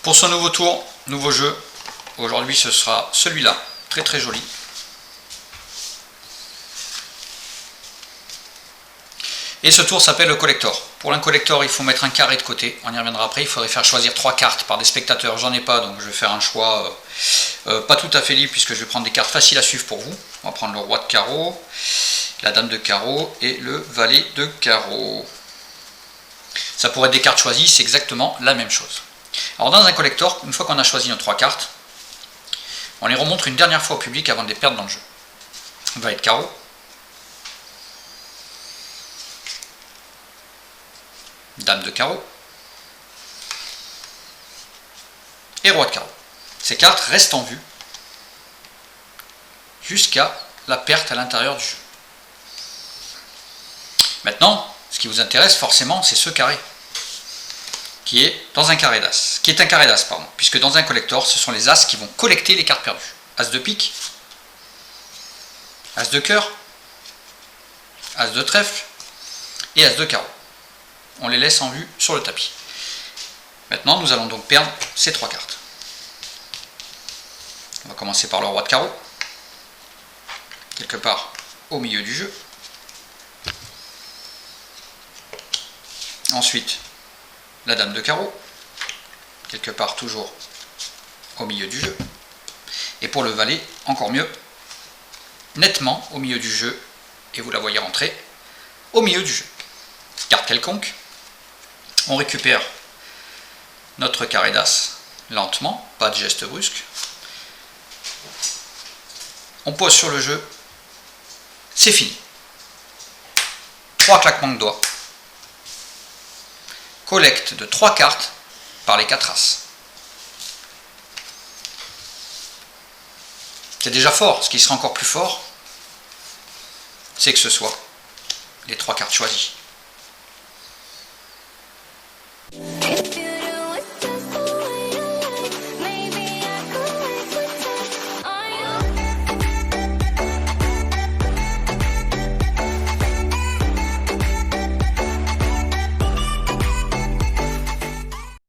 Pour ce nouveau tour, nouveau jeu, aujourd'hui ce sera celui-là, très très joli. Et ce tour s'appelle le collector. Pour un collector, il faut mettre un carré de côté, on y reviendra après, il faudrait faire choisir 3 cartes par des spectateurs, j'en ai pas, donc je vais faire un choix pas tout à fait libre puisque je vais prendre des cartes faciles à suivre pour vous. On va prendre le roi de carreau, la dame de carreau et le valet de carreau. Ça pourrait être des cartes choisies, c'est exactement la même chose. Alors dans un collector, une fois qu'on a choisi nos 3 cartes, on les remontre une dernière fois au public avant de les perdre dans le jeu. Valet de carreau, dame de carreau et roi de carreau. Ces cartes restent en vue jusqu'à la perte à l'intérieur du jeu. Maintenant, ce qui vous intéresse forcément, c'est ce carré, qui est dans un carré d'as, puisque dans un collector, ce sont les as qui vont collecter les cartes perdues. As de pique, as de cœur, as de trèfle et as de carreau. On les laisse en vue sur le tapis. Maintenant, nous allons donc perdre ces 3 cartes. On va commencer par le roi de carreau, quelque part au milieu du jeu. Ensuite, la dame de carreau, quelque part toujours au milieu du jeu. Et pour le valet, encore mieux, nettement au milieu du jeu, et vous la voyez rentrer au milieu du jeu. Carte quelconque, on récupère notre carré d'as lentement, pas de geste brusque. On pose sur le jeu, c'est fini. 3 claquements de doigts. Collecte de 3 cartes par les 4 as. C'est déjà fort, ce qui sera encore plus fort, c'est que ce soit les 3 cartes choisies.